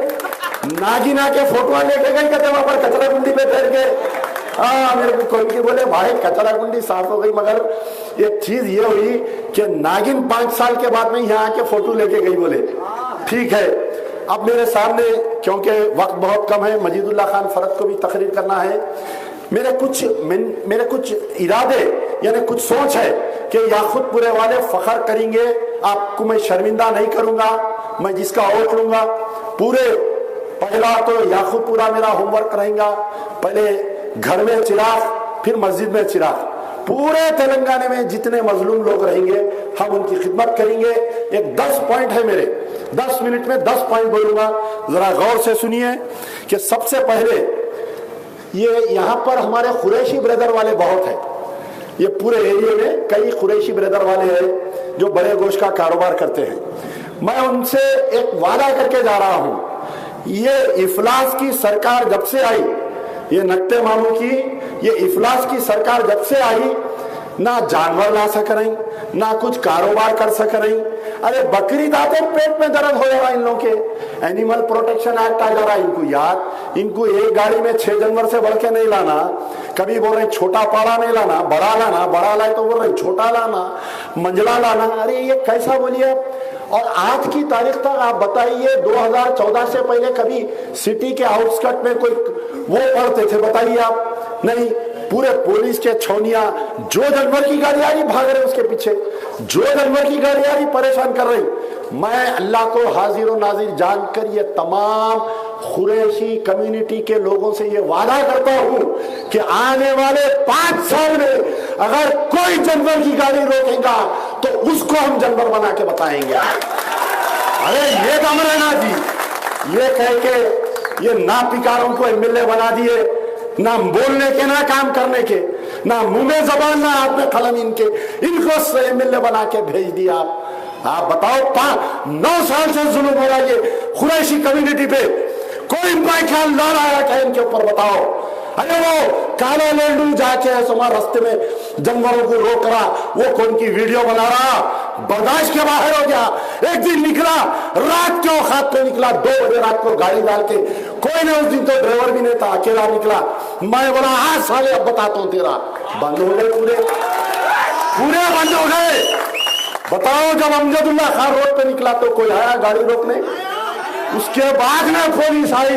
नागिना के फोटो लेके गई, कहते वहां पर कचरा कुंडी पे बैठ के। मेरे को कोई बोले भाई कचरा कुंडी साफ हो गई, मगर एक चीज ये हुई कि नागिन 5 साल के बाद में यहाँ आके फोटो लेके गई। बोले ठीक है, अब मेरे सामने क्योंकि वक्त बहुत कम है, मजीदुल्लाह खान फरद को भी तकरीर करना है। मेरे कुछ इरादे यानी कुछ सोच है कि याकूतपुरे वाले फखर करेंगे, आपको मैं शर्मिंदा नहीं करूंगा। मैं जिसका वोट लूंगा पूरे, पहला तो याकूतपुरा मेरा होमवर्क रहेगा। पहले घर में चिराग, फिर मस्जिद में चिराग। पूरे तेलंगाना में जितने मजलूम लोग रहेंगे हम उनकी खिदमत करेंगे। एक 10 पॉइंट है मेरे, 10 मिनट में 10 पॉइंट बोलूंगा, जरा गौर से सुनिए। कि सबसे पहले ये यहाँ पर हमारे कुरैशी ब्रदर वाले बहुत है। ये पूरे एरिया में कई कुरैशी ब्रदर वाले हैं जो बड़े गोश्त का कारोबार करते हैं। मैं उनसे एक वादा करके जा रहा हूं, ये इफलास की सरकार जब से आई, ये नक्ते मामू की ये इफलास की सरकार जब से आई, ना जानवर ला सक रही, ना कुछ कारोबार कर सक रही। अरे बकरी दाते पेट में दर्द हो जाएगा इन लोगों के। एनिमल प्रोटेक्शन एक्ट आ जा रहा है इनको याद। इनको एक गाड़ी में 6 जानवर से बढ़ के नहीं लाना। कभी बोल रहे छोटा पाड़ा नहीं लाना, बड़ा लाना, बड़ा लाए तो बोल रहे छोटा लाना, मंझला लाना। अरे ये कैसा बोलिए आप। और आज की तारीख तक आप बताइए 2014 से पहले कभी सिटी के आउटस्कर्ट में कोई वो पढ़ते थे? बताइए आप। नहीं, पूरे पुलिस के छौनिया, जो जानवर की गाड़ी आ रही भाग रहे उसके पीछे, जो जानवर की गाड़ी आ रही परेशान कर रही। मैं अल्लाह को हाजिर और नाजिर जानकर ये तमाम कुरैशी कम्युनिटी के लोगों से ये वादा करता हूं कि आने वाले 5 साल में अगर कोई जानवर की गाड़ी रोकेगा तो उसको हम जानवर बना के बताएंगे। अरे ये दम रहना जी, ये कह के ये ना पिकारों को एमएलए बना दिए, ना बोलने के ना काम करने के, ना मुंह में जबान ना हाथ में कलम, इनको एमएलए बना के भेज दिया। आप बताओ 9 साल से जुल्म हो रहा है कुरैशी कम्युनिटी पे, कोई इनका ख्याल ना आया क्या इनके ऊपर? बताओ। अरे वो काला लेंडू जाके हमारे रास्ते में जानवरों को रोक रहा, वो कौन की वीडियो बना रहा, बर्दाश्त के बाहर हो गया। एक दिन निकला, रात के औकात पे निकला, 2 बजे रात को गाड़ी डाल के, कोई नहीं, उस दिन तो ड्राइवर भी नहीं था, अकेला निकला। मैं बोला आज साले अब बताता हूं तेरा। बंद हो गए, पूरे बंद हो गए। बताओ, जब अमजदुल्ला खान रोड पे निकला तो कोई आया गाड़ी रोकने? उसके बाद में पुलिस आई,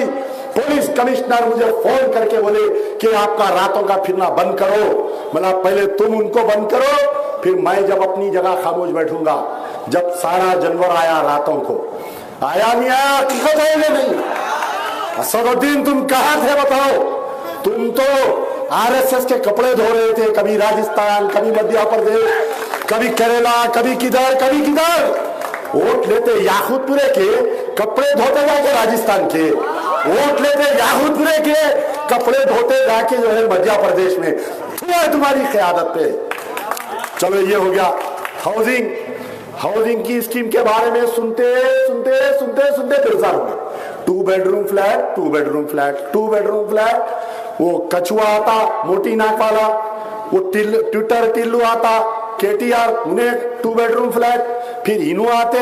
पुलिस कमिश्नर मुझे फोन करके बोले कि आपका रातों का फिरना बंद करो। बोला पहले तुम उनको बंद करो, फिर मैं जब अपनी जगह खामोश बैठूंगा। जब सारा जानवर आया रातों को, आया नहीं आया हकीकत है नहीं। असदुद्दीन तुम कहां थे बताओ? तुम तो आरएसएस के कपड़े धो रहे थे, कभी राजस्थान, कभी मध्य प्रदेश, कभी केरला, कभी किधर। वोट लेते याकूतपुरे के, कपड़े धोते जाके राजस्थान के। वोट लेते याकूतपुरे के, कपड़े धोते जाके जो है मध्य प्रदेश में। तुम्हारी क़यादत पे। चलो ये हो गया। हाउसिंग की स्कीम के बारे में सुनते परेशान हो गए। 2 बेडरूम फ्लैट, वो कछुआ आता मोटी नाक वाला, वो ट्विटर टिल्लू आता KTR, उन्हें 2 बेडरूम फ्लैट, फिर इनू आते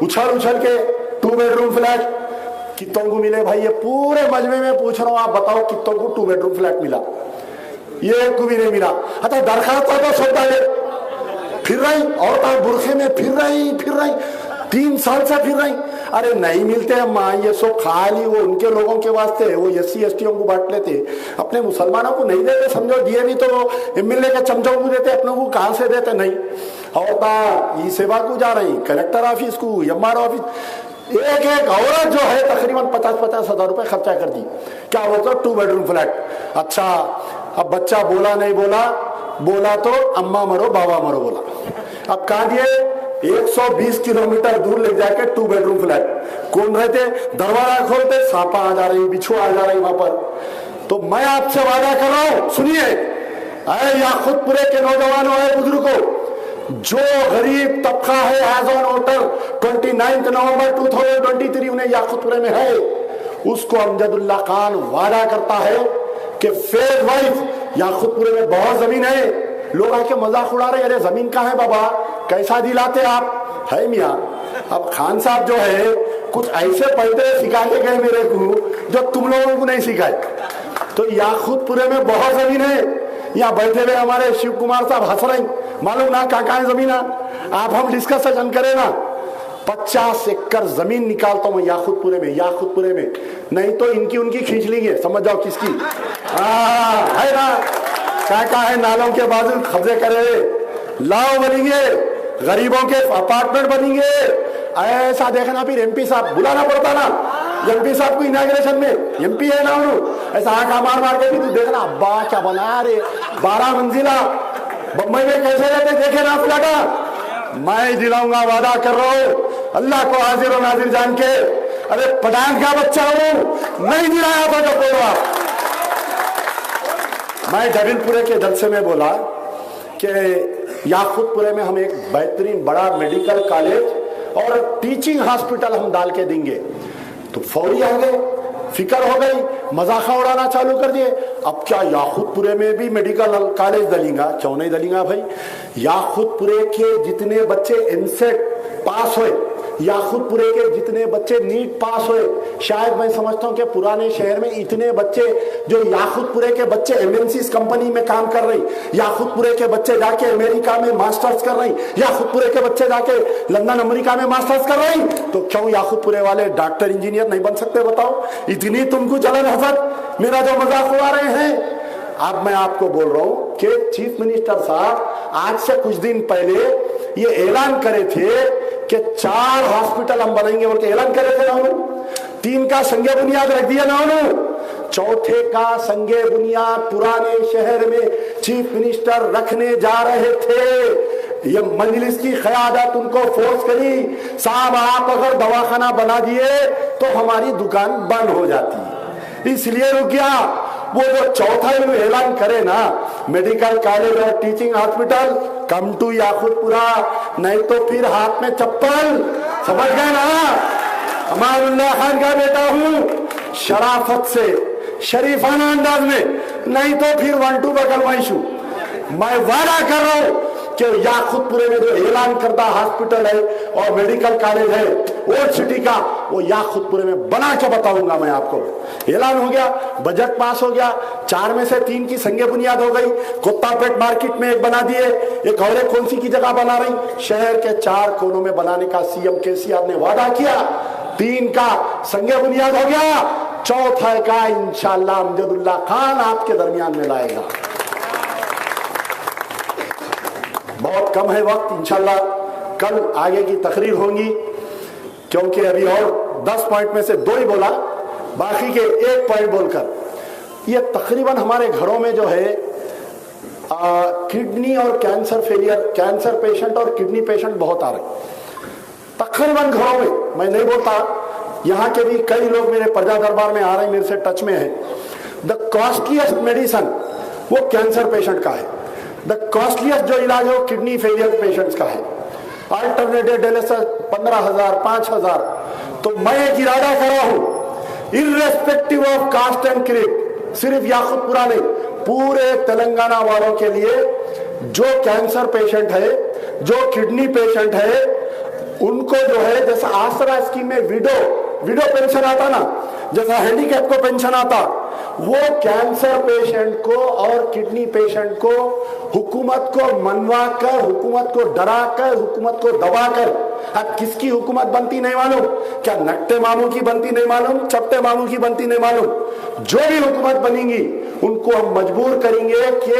उछल के 2 बेडरूम फ्लैट। कितों को मिले भाई? ये पूरे मजमे में पूछ रहा हूं, आप बताओ कितों को 2 बेडरूम फ्लैट मिला? ये को भी नहीं मिला। अच्छा, दरखास्त तो सोता है, फिर रही औरतें बुरखे में फिर रही 3 साल से फिर रही। अरे नहीं मिलते अम्मा, ये सो खाली वो उनके लोगों के वास्ते, वो SC STों को बांट लेते, अपने मुसलमानों को नहीं देते। समझो दिए भी तो MLA के चमचों को देते, अपने को कहां से देते? नहीं। औरतें सेवा को जा रही, कलेक्टर ऑफिस को, MR ऑफिस, एक औरत जो है तकरीबन 50-50 हजार रुपए खर्चा कर दी। क्या बोलते? 2 बेडरूम फ्लैट। अच्छा, अब बच्चा बोला नहीं बोला तो अम्मा मरो बाबा मरो बोला। अब कहा दिए 120 किलोमीटर दूर ले जाके 2 बेडरूम फ्लैट। कौन रहते? दरवाजा खोलते, सांपा आ जा रही, बिच्छू आ जा रही वहां पर। तो मैं आपसे वादा कर रहा हूं, सुनिए, अरे याकूतपुरे के नौजवानों है, बुजुर्गों, जो गरीब तबका है एज ऑन वोटर 29 नवंबर 2023 उन्हें याकूतपुरे में है, उसको अमजदुल्ला खान वादा करता है कि फेज वाइज याकूतपुरे में बहुत जमीन है। लोग आके मजाक उड़ा रहे, अरे जमीन कहाँ है बाबा, कैसा दिलाते आप? है मियाँ। अब खान साहब जो है कुछ ऐसे पढ़ते सिखा के गए मेरे को जो तुम लोगों को नहीं सिखाए। तो याकूतपुरे में बहुत जमीन है। यहाँ बैठे हुए हमारे शिव कुमार साहब हंस रहे, मालूम ना कहाँ है जमीन? आप हम डिस्कशन करें ना। 50 एकड़ जमीन निकालता हूं याकूतपुरे में, नहीं तो इनकी उनकी खींच लेंगे, समझ जाओ किसकी। है ना, क्या है, नालों के बाजू कब्जे करे, लाओ बनेंगे, गरीबों के अपार्टमेंट बनेंगे। ऐसा देखना, फिर MP साहब बुलाना पड़ता ना, MP साहब को इनाग्रेशन में, MP है ना उन्होंने, ऐसा आंखा मार के भी तू देखना, अब्बा क्या बना रे, 12 मंजिला बम्बई में कैसे रहते देखे ना फ्लैटा। मैं दिलाऊंगा, वादा कर रहा हूं अल्लाह को हाजिर और नाजिर जान के। अरे पठान का बच्चा हूं, नहीं दिलाया था जो बोलवा। मैं जबलपुरे के जलसे में बोला कि याकूतपुरे में हम एक बेहतरीन बड़ा मेडिकल कॉलेज और टीचिंग हॉस्पिटल हम डाल के देंगे। तो फौरी आ गए, फिक्र हो गई, मजाका उड़ाना चालू कर दिए। अब क्या याकूतपुरे में भी मेडिकल कॉलेज दलेगा? क्यों नहीं दलेगा भाई? याकूतपुरे के जितने बच्चे एमसेट पास हुए, याकूतपुरे के जितने बच्चे नीट पास हुए, शायद मैं समझता हूं कि पुराने शहर में इतने बच्चे जो याकूतपुरे के बच्चे MNCs कंपनी में काम कर रही, याकूतपुरे के बच्चे जाके अमेरिका में मास्टर्स कर रही, याकूतपुरे के बच्चे जाके लंदन अमेरिका में मास्टर्स कर रही, तो क्यों याकूतपुरे वाले डॉक्टर इंजीनियर नहीं बन सकते? बताओ, इतनी तुमको जलन हसद, मेरा जो मजाक उड़ा रहे हैं। अब मैं आपको बोल रहा हूं कि चीफ मिनिस्टर साहब आज से कुछ दिन पहले ये ऐलान करे थे कि 4 हॉस्पिटल हम बनाएंगे बोल के ऐलान करे थे ना उन्होंने। 3 का संगे बुनियाद रख दिया ना उन्होंने, 4थे का संगे बुनियाद पुराने शहर में चीफ मिनिस्टर रखने जा रहे थे। ये मजलिस की क़यादत उनको फोर्स करी, साहब आप अगर दवाखाना बना दिए तो हमारी दुकान बंद हो जाती, इसलिए रुक गया। वो जो 4था ऐलान करे ना, मेडिकल कॉलेज और teaching hospital, come to Yakutpura, नहीं तो फिर हाथ में चप्पल, समझ गए ना? अमानुल्लाह खान का बेटा हूं, शराफत से शरीफाना अंदाज में, नहीं तो फिर 1-2 बगल वहीशु। मैं वादा कर रहा हूं कि याकूतपुरे में जो ऐलान करता हॉस्पिटल है और मेडिकल कॉलेज है ओल्ड सिटी का, वो याकूतपुरे में बना के बताऊंगा मैं आपको। ऐलान हो गया, बजट पास हो गया, 4 में से 3 की संगे बुनियाद हो गई। कोत्तापेट मार्केट में एक बना दिए, एक और कौन सी की जगह बना रही, शहर के 4 कोनों में बनाने का CM KCR ने वादा किया। 3 का संगे बुनियाद हो गया, 4था का इंशाअल्लाह अमजदुल्ला खान आपके दरमियान में लाएगा। बहुत कम है वक्त, इंशाल्लाह कल आगे की तकरीर होंगी, क्योंकि अभी और 10 पॉइंट में से 2 ही बोला, बाकी के 1 पॉइंट बोलकर ये तकरीबन हमारे घरों में जो है किडनी और कैंसर फेलियर, कैंसर पेशेंट और किडनी पेशेंट बहुत आ रहे तकरीबन घरों में। मैं नहीं बोलता, यहाँ के भी कई लोग मेरे प्रजा दरबार में आ रहे हैं, मेरे से टच में है। द कॉस्टलीस्ट मेडिसिन वो कैंसर पेशेंट का है। द कॉस्टलीस्ट जो इलाज है वो किडनी फेलियर पेशेंट्स का है। Alternative dialysis 15,000 5,000। तो मैं एक इरादा कर रहा हूं, irrespective of caste and creed, सिर्फ याकुतपुरा नहीं, पूरे तेलंगाना वालों के लिए जो कैंसर पेशेंट है, जो किडनी पेशेंट है, उनको जो है जैसा आसरा स्कीम में विडो पेंशन आता ना, जैसा हैंडीकैप को पेंशन आता, वो कैंसर पेशेंट को और किडनी पेशेंट को हुकूमत को मनवा कर, हुकूमत को डरा कर, हुकूमत को दबा कर, अब किसकी हुकूमत बनती नहीं मालूम, क्या नकटे मामू की बनती नहीं मालूम, चपटे मामू की बनती नहीं मालूम, जो भी हुकूमत बनेगी उनको हम मजबूर करेंगे कि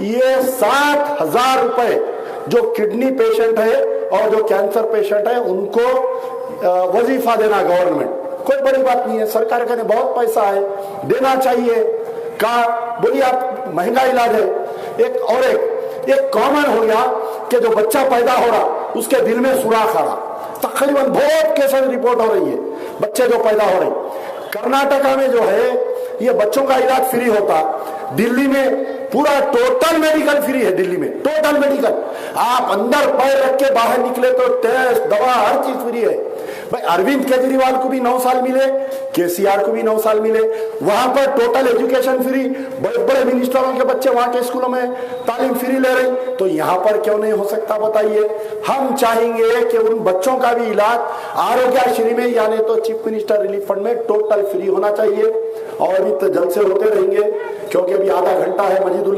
ये 7,000 रुपए जो किडनी पेशेंट है और जो कैंसर पेशेंट है उनको वजीफा देना गवर्नमेंट, कोई बड़ी बात नहीं है, सरकार के बहुत पैसा है, देना चाहिए। का बोलिए आप, महंगा इलाज है। एक कॉमन हो गया कि जो बच्चा पैदा हो रहा उसके दिल में सुराख आ रहा, तकरीबन बहुत केसेस रिपोर्ट हो रही है, बच्चे जो पैदा हो रहे। कर्नाटका में जो है ये बच्चों का इलाज फ्री होता, दिल्ली में पूरा टोटल मेडिकल फ्री है, दिल्ली में टोटल मेडिकल, आप अंदर पैर रख के बाहर निकले तो टेस्ट दवा हर चीज फ्री है। भाई अरविंद केजरीवाल को भी 9 साल मिले, केसीआर को भी 9 साल मिले, वहां पर टोटल एजुकेशन फ्री, बड़े बड़े मिनिस्टरों के बच्चे वहां के स्कूलों में तालीम फ्री ले रहे, तो यहाँ पर क्यों नहीं हो सकता बताइए। हम चाहेंगे कि उन बच्चों का भी इलाज आरोग्यश्री में यानी तो चीफ मिनिस्टर रिलीफ फंड में टोटल फ्री होना चाहिए, और भी तो जल्द से होते रहेंगे क्योंकि अभी आधा घंटा है। मजीदुल्लाह